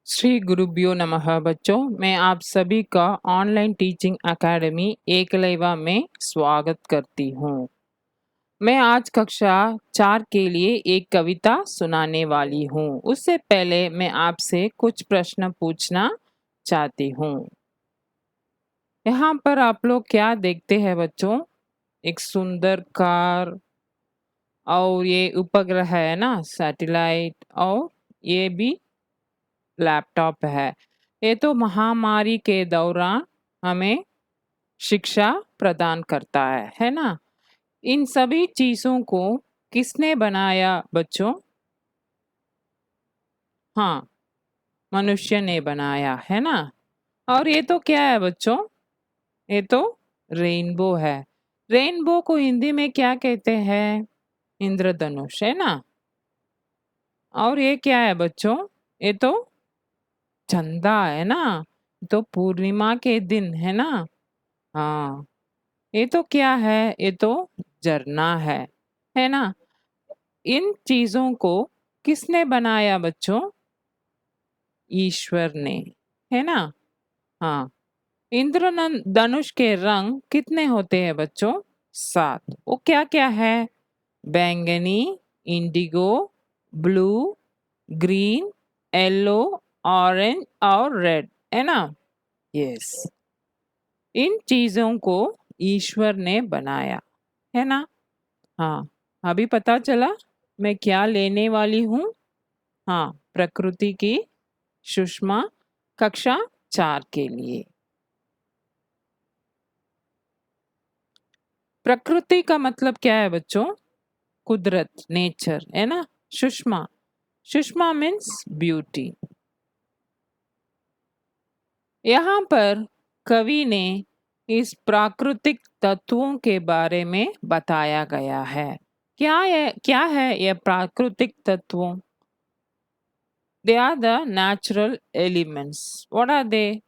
श्री गुरुभ्यो नमः बच्चों, मैं आप सभी का ऑनलाइन टीचिंग एकेडमी एकलव्य में स्वागत करती हूँ। मैं आज कक्षा 4 के लिए एक कविता सुनाने वाली हूँ। उससे पहले मैं आपसे कुछ प्रश्न पूछना चाहती हूँ। यहाँ पर आप लोग क्या देखते हैं बच्चों? एक सुंदर कार और ये उपग्रह है ना, सैटेलाइट, और ये भी लैपटॉप है। ये तो महामारी के दौरान हमें शिक्षा प्रदान करता है ना। इन सभी चीजों को किसने बनाया बच्चों? हाँ, मनुष्य ने बनाया है ना। और ये तो क्या है बच्चों? ये तो रेनबो है। रेनबो को हिंदी में क्या कहते हैं? इंद्रधनुष, है ना। और ये क्या है बच्चों? ये तो चंदा है ना। तो पूर्णिमा के दिन, है ना। हाँ, ये तो क्या है? ये तो झरना है ना। इन चीजों को किसने बनाया बच्चों? ईश्वर ने, है ना। हाँ, इंद्रधनुष के रंग कितने होते हैं बच्चों? 7। वो क्या क्या है? बैंगनी, Indigo, blue, green, yellow, orange और रेड, है ना। यस, इन चीजों को ईश्वर ने बनाया, है ना। हाँ, अभी पता चला मैं क्या लेने वाली हूँ। हाँ, प्रकृति की सुषमा, कक्षा 4 के लिए। प्रकृति का मतलब क्या है बच्चों? कुदरत, नेचर, है ना। Sushma, Sushma means beauty. यहाँ पर कवि ने इस प्राकृतिक तत्वों के बारे में बताया गया है। क्या है ये प्राकृतिक तत्वों? They are the natural elements. What are they?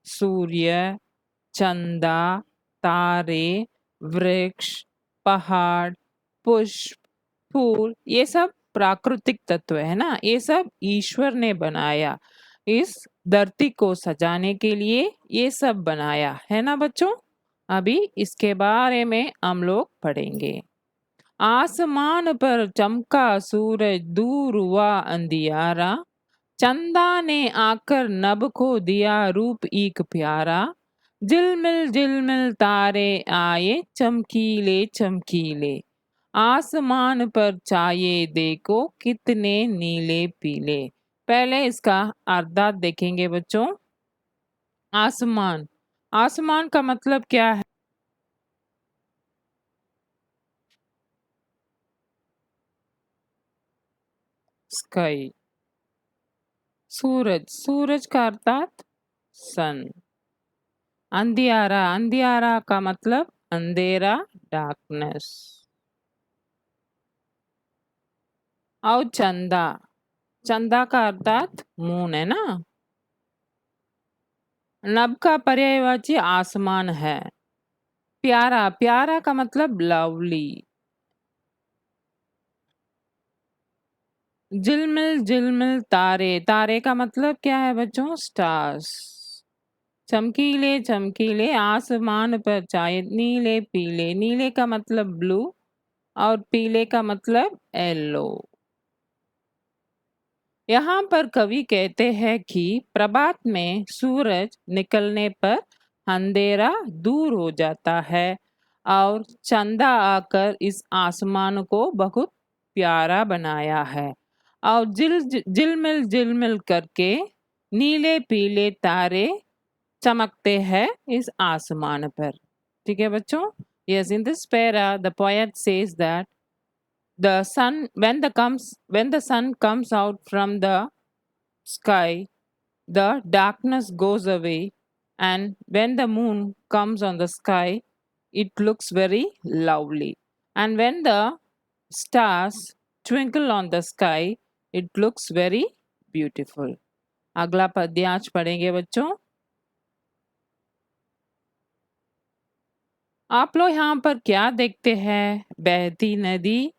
सूर्य, चंदा, तारे, वृक्ष, पहाड़, पुष्प, फूल, ये सब प्राकृतिक तत्व है ना। ये सब ईश्वर ने बनाया। इस धरती को सजाने के लिए ये सब बनाया है ना बच्चों। अभी इसके बारे में हम लोग पढ़ेंगे। आसमान पर चमका सूरज, दूर हुआ अंधियारा, चंदा ने आकर नभ को दिया रूप एक प्यारा, झिलमिल झिलमिल तारे आए चमकीले चमकीले, आसमान पर छाए देखो कितने नीले पीले। पहले इसका अर्थ देखेंगे बच्चों। आसमान, आसमान का मतलब क्या है? स्काई। सूरज, सूरज का अर्थात सन। अंधियारा, अंधियारा का मतलब अंधेरा, डार्कनेस। और चंदा, चंदा का अर्थात मून, है ना। नभ का पर्यायवाची आसमान है। प्यारा, प्यारा का मतलब लवली। झिलमिल झिलमिल तारे, तारे का मतलब क्या है बच्चों? स्टार्स। चमकीले चमकीले, आसमान पर छाए नीले पीले, नीले का मतलब ब्लू और पीले का मतलब येलो। यहाँ पर कवि कहते हैं कि प्रभात में सूरज निकलने पर अंधेरा दूर हो जाता है और चंदा आकर इस आसमान को बहुत प्यारा बनाया है। और झिलमिल झिलमिल करके नीले पीले तारे चमकते हैं इस आसमान पर। ठीक है बच्चों। Yes, in this para the poet says that the sun when the sun comes out from the sky, the darkness goes away, and when the moon comes on the sky, it looks very lovely, and when the stars twinkle on the sky, it looks very beautiful. अगला पद्य आज पढ़ेंगे बच्चों। आप लोग यहाँ पर क्या देखते हैं? बहती नदी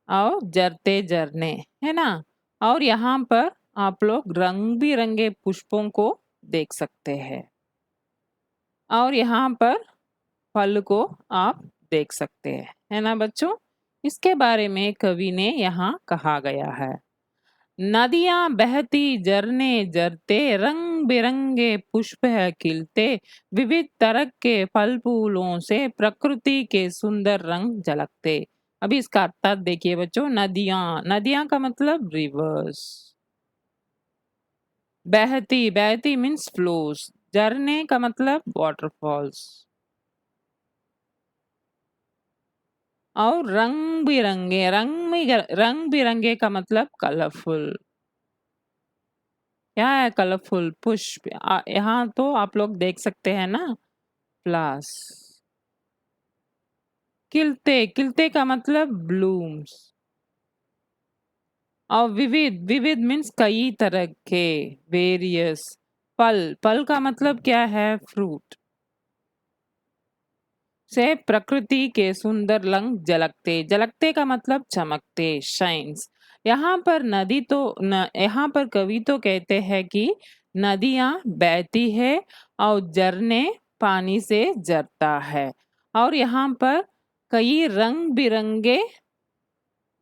और झरते झरने, है ना। और यहाँ पर आप लोग रंग बिरंगे पुष्पों को देख सकते हैं और यहाँ पर फल को आप देख सकते हैं, है ना बच्चों। इसके बारे में कवि ने यहाँ कहा गया है, नदियां बहती झरने झरते रंग बिरंगे पुष्प है खिलते विविध तरह के फल फूलों से प्रकृति के सुंदर रंग झलकते। अभी इसका अर्थ देखिए बच्चों, नदियां, नदियां का मतलब रिवर्स, बहती, बहती मीन्स फ्लोस, झरने का मतलब वाटरफॉल्स, और रंग बिरंगे, रंग बिरंगे का मतलब कलरफुल। क्या है कलरफुल? पुष्प। यहाँ तो आप लोग देख सकते हैं ना, फ्लावर्स। खिलते, खिलते का मतलब ब्लूम्स। और विविध, विविध मीन्स कई तरह के, वेरियस। फल, फल का मतलब क्या है? फ्रूट। से प्रकृति के सुंदर रंग झलकते, झलकते का मतलब चमकते, शाइन्स। यहाँ पर नदी तो यहाँ पर कवि तो कहते हैं कि नदियां बहती है और झरने पानी से झरता है, और यहाँ पर कई रंग बिरंगे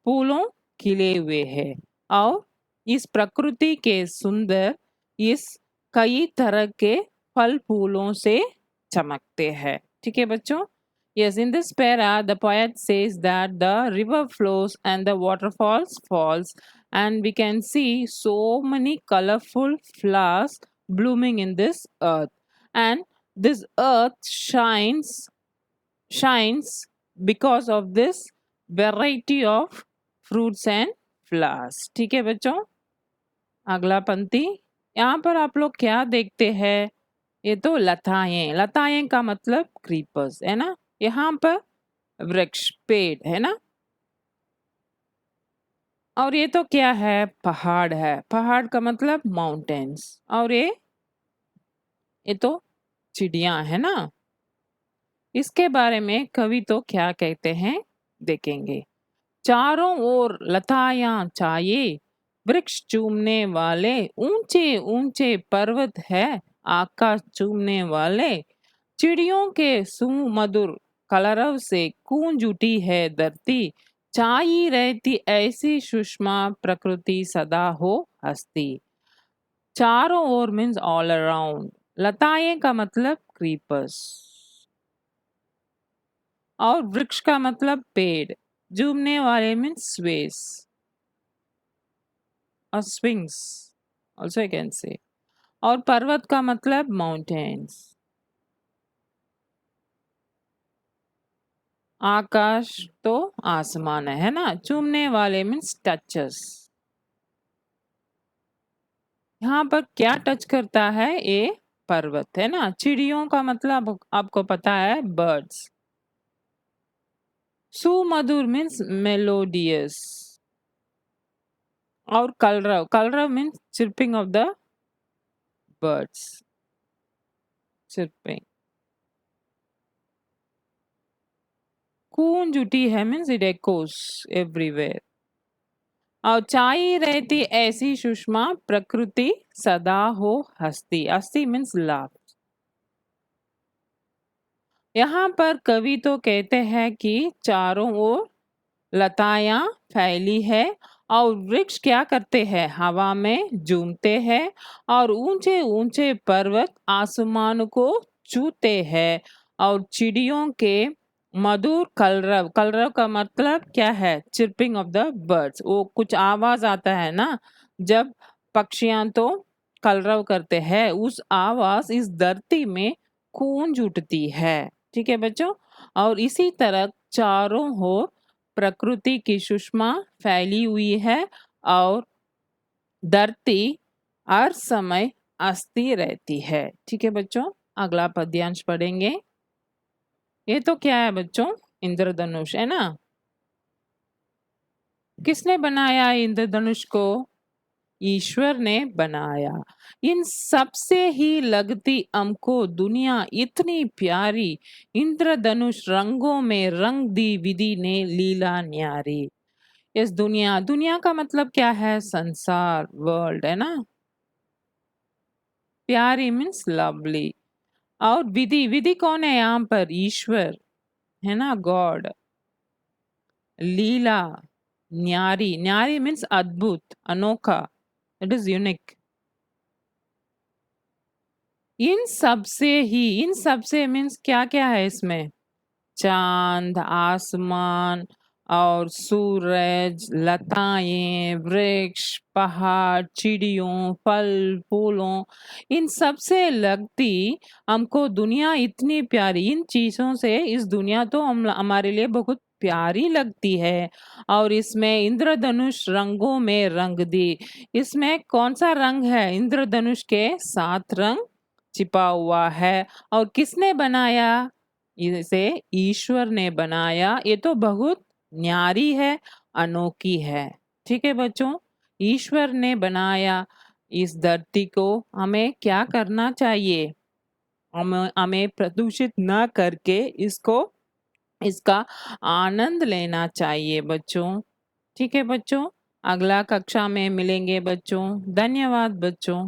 फूलों खिले हुए हैं, और इस प्रकृति के सुंदर इस कई तरह के फल फूलों से चमकते हैं। ठीक है बच्चों। Yes, in this para, the poet says that the river flows and the waterfalls falls, and we can see so many colorful flowers blooming in this earth, and this earth shines because of this variety of fruits and flowers. ठीक है बच्चों। अगला पंक्ति, यहाँ पर आप लोग क्या देखते हैं? ये तो लताएं, लताएं का मतलब क्रीपर्स, है ना। यहाँ पर वृक्ष, पेड़, है ना। और ये तो क्या है? पहाड़ है, पहाड़ का मतलब माउंटेन्स। और ये तो चिड़िया है ना। इसके बारे में कवि तो क्या कहते हैं देखेंगे। चारों ओर लतायां छाये, वृक्ष चूमने वाले, ऊंचे ऊंचे पर्वत है आकाश चूमने वाले, चिड़ियों के सुमधुर कलरव से गूंज उठी है धरती, छाई रहती ऐसी सुषमा प्रकृति सदा हो हस्ती। चारों ओर मीन्स ऑल अराउंड, लताएं का मतलब क्रीपर्स, और वृक्ष का मतलब पेड़, झूमने वाले मीन्स स्वेस और swings also I can say, और पर्वत का मतलब माउंटेन्स, आकाश तो आसमान है ना। चूमने वाले मीन्स टचेस। यहाँ पर क्या टच करता है? ये पर्वत है ना। चिड़ियों का मतलब आपको पता है, बर्ड्स। सुमधुर मीन्स मेलोडियस, और कलरव, कलरव means chirping of the birds, chirping. गूंज उठी है मीन्स इट एकोस एवरीवेयर, और छाई रहती ऐसी सुषमा प्रकृति सदा हो हस्ती, हस्ती मीन्स लाभ। यहाँ पर कवि तो कहते हैं कि चारों ओर लतायां फैली है, और वृक्ष क्या करते हैं? हवा में झूमते हैं, और ऊंचे ऊंचे पर्वत आसमान को छूते हैं, और चिड़ियों के मधुर कलरव, कलरव का मतलब क्या है? चिर्पिंग ऑफ द बर्ड्स, वो कुछ आवाज आता है ना जब पक्षियां तो कलरव करते हैं, उस आवाज इस धरती में गूंज उठती है। ठीक है बच्चों। और इसी तरह चारों ओर प्रकृति की सुषमा फैली हुई है, और धरती हर समय हंसती रहती है। ठीक है बच्चों। अगला पद्यांश पढ़ेंगे। ये तो क्या है बच्चों? इंद्रधनुष है ना। किसने बनाया इंद्रधनुष को? ईश्वर ने बनाया। इन सबसे ही लगती हमको दुनिया इतनी प्यारी, इंद्रधनुष रंगों में रंग दी विधि ने लीला न्यारी। यस, दुनिया। दुनिया का मतलब क्या है? संसार, वर्ल्ड, है ना? प्यारी मीन्स लवली। और विधि, विधि कौन है यहाँ पर? ईश्वर, है ना? गॉड। लीला, न्यारी, न्यारी मीन्स अद्भुत, अनोखा, इट इज यूनिक। इन सबसे मीन्स क्या क्या है इसमें? चांद, आसमान और सूरज, लताएं, वृक्ष, पहाड़, चिड़ियों, फल, फूलों, इन सब से लगती हमको दुनिया इतनी प्यारी। इन चीजों से इस दुनिया तो हम हमारे लिए बहुत प्यारी लगती है। और इसमें इंद्रधनुष रंगों में रंग दी। इसमें कौन सा रंग है? इंद्रधनुष के 7 रंग छिपा हुआ है। और किसने बनाया? इसे ईश्वर ने बनाया। ये तो बहुत न्यारी है, अनोखी है। ठीक है बच्चों, ईश्वर ने बनाया इस धरती को। हमें क्या करना चाहिए? हमें हमें प्रदूषित ना करके इसको, इसका आनंद लेना चाहिए बच्चों। ठीक है बच्चों, अगला कक्षा में मिलेंगे बच्चों। धन्यवाद बच्चों।